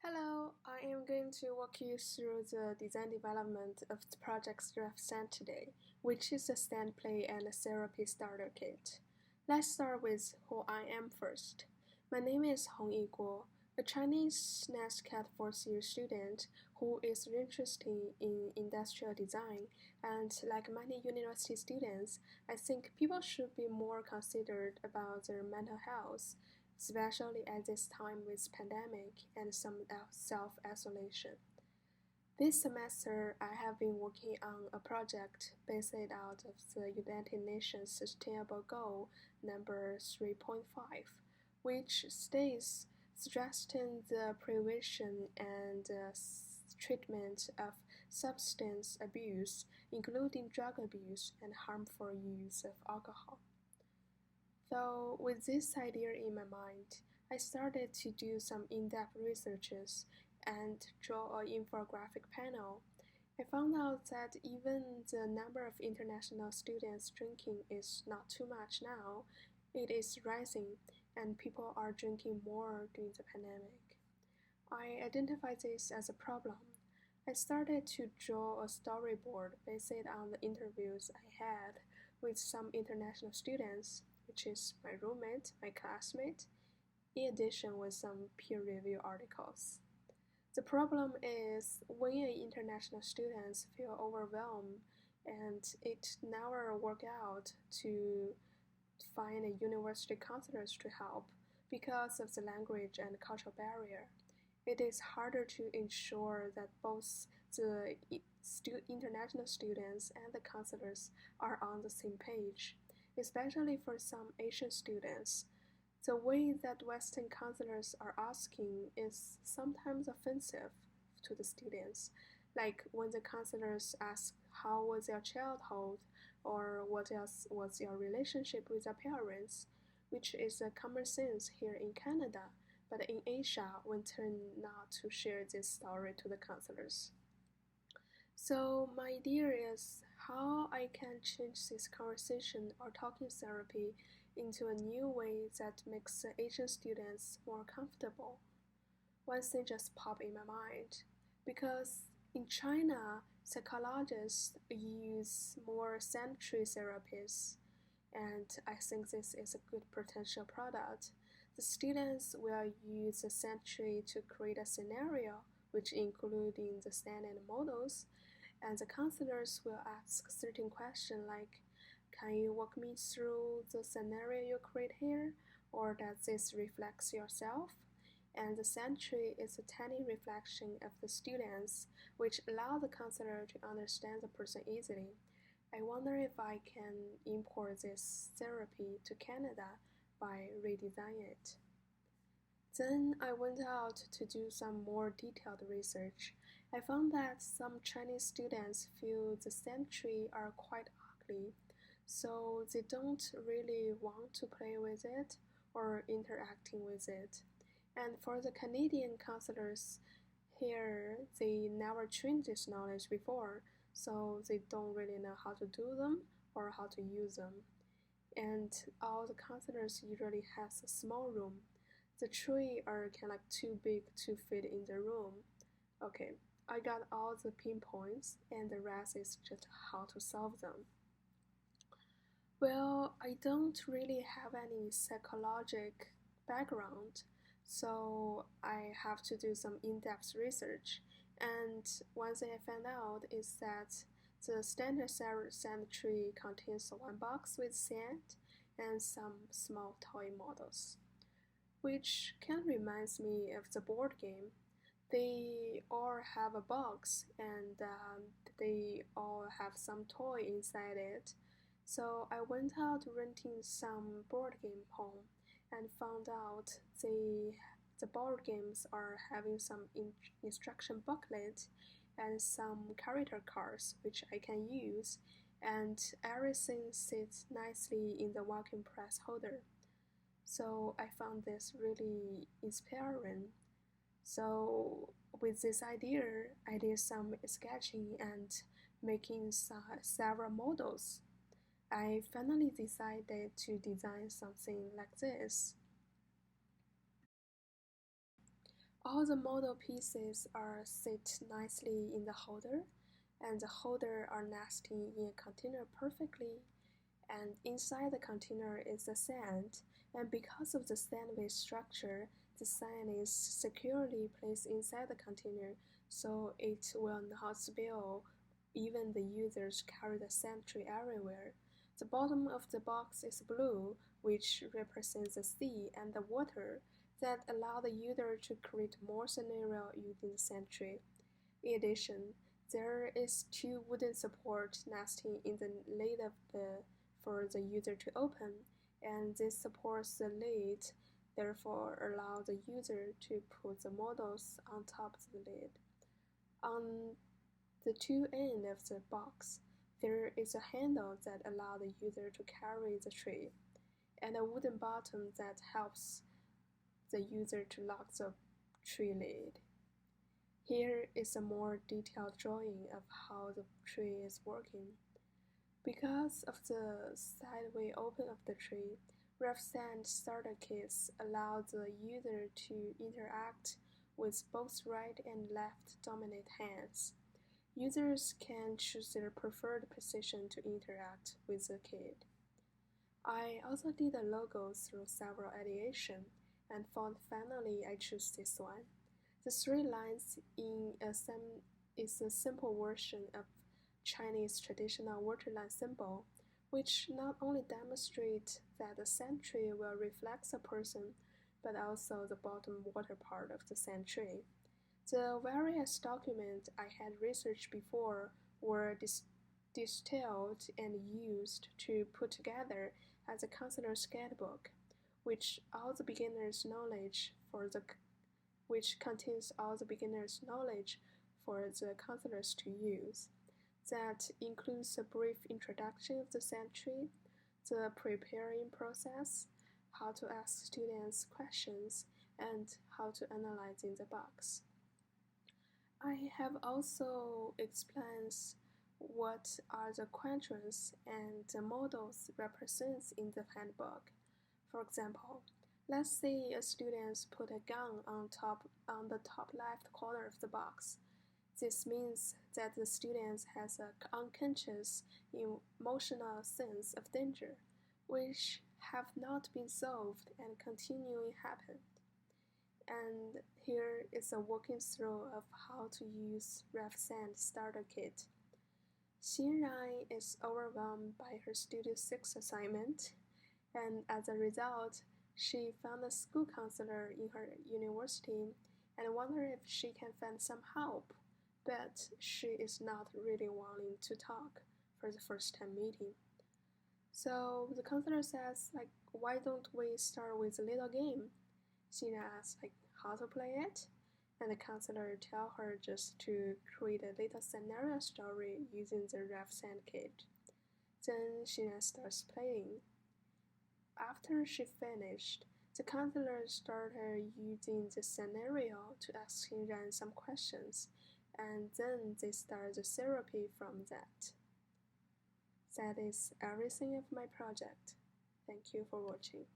Hello, I am going to walk you through the design development of the project's RefSand today, which is a stand play and a therapy starter kit. Let's start with who I am first. My name is Hong Yiguo, a Chinese NASCAT fourth-year student who is interested in industrial design, and like many university students, I think people should be more considerate about their mental health, especially at this time with pandemic and some self-isolation. This semester, I have been working on a project based out of the United Nations Sustainable Goal number 3.5, which states suggesting the prevention and treatment of substance abuse, including drug abuse and harmful use of alcohol. So, with this idea in my mind, I started to do some in-depth researches and draw an infographic panel. I found out that even the number of international students drinking is not too much now. It is rising, and people are drinking more during the pandemic. I identified this as a problem. I started to draw a storyboard based on the interviews I had with some international students, which is my roommate, my classmate, in addition with some peer review articles. The problem is when international students feel overwhelmed and it never work out to find a university counselors to help because of the language and cultural barrier. It is harder to ensure that both the international students and the counselors are on the same page, especially for some Asian students. The way that Western counselors are asking is sometimes offensive to the students, like when the counselors ask how was your childhood or what else was your relationship with your parents, which is a common sense here in Canada, but in Asia we tend not to share this story to the counselors. So my idea is how I can change this conversation or talking therapy into a new way that makes the Asian students more comfortable. One thing just popped in my mind because in China, psychologists use more sensory therapies, and I think this is a good potential product. The students will use the sensory to create a scenario, which including the standard models, and the counselors will ask certain questions like, can you walk me through the scenario you create here? Or does this reflect yourself? And the century is a tiny reflection of the students, which allow the counselor to understand the person easily. I wonder if I can import this therapy to Canada by redesigning it. Then I went out to do some more detailed research. I found that some Chinese students feel the century are quite ugly, so they don't really want to play with it or interacting with it. And for the Canadian counselors here, they never trained this knowledge before, so they don't really know how to do them or how to use them. And all the counselors usually has a small room. The trees are kind of like too big to fit in the room. Okay, I got all the pinpoints and the rest is just how to solve them. Well, I don't really have any psychologic background, so I have to do some in-depth research. And one thing I found out is that the standard sand tree contains one box with sand and some small toy models, which kind of reminds me of the board game. They all have a box and they all have some toy inside it. So I went out renting some board game home and found out the board games are having some instruction booklet and some character cards which I can use, and everything sits nicely in the walk-in press holder. So I found this really inspiring. So with this idea, I did some sketching and making several models. I finally decided to design something like this. All the model pieces are sit nicely in the holder, and the holder are nesting in a container perfectly, and inside the container is the sand, and because of the sand-based structure, the sand is securely placed inside the container so it will not spill even the users carry the sand tray everywhere. The bottom of the box is blue, which represents the sea and the water that allow the user to create more scenario using the sand tray. In addition, there is two wooden support nesting in the lid for the user to open, and this supports the lid, therefore allow the user to put the models on top of the lid. On the two ends of the box, there is a handle that allows the user to carry the tray, and a wooden bottom that helps the user to lock the tray lid. Here is a more detailed drawing of how the tray is working. Because of the sideway open of the tray, RefSand starter kits allow the user to interact with both right and left dominant hands. Users can choose their preferred position to interact with the kit. I also did the logo through several ideations and found finally I choose this one. The three lines is a simple version of Chinese traditional waterline symbol, which not only demonstrates that the sand tray will reflect the person, but also the bottom water part of the sand tray. The various documents I had researched before were distilled and used to put together as a counselor's guidebook, which contains all the beginner's knowledge for the counselors to use. That includes a brief introduction of the sand tray, the preparing process, how to ask students questions, and how to analyze in the box. I have also explained what are the quadrants and the models represents in the handbook. For example, let's say a student put a gun on the top left corner of the box. This means that the student has an unconscious emotional sense of danger, which have not been solved and continuing happen. And here is a walking through of how to use RefSand starter kit. Xinran is overwhelmed by her Studio 6 assignment, and as a result, she found a school counselor in her university and wondered if she can find some help, but she is not really willing to talk for the first time meeting. So the counselor says, why don't we start with a little game? Xinran asks, how to play it? And the counselor tells her just to create a little scenario story using the RefSand kit. Then Xinran starts playing. After she finished, the counselor started using the scenario to ask Xinran some questions, and then they start the therapy from that. That is everything of my project. Thank you for watching.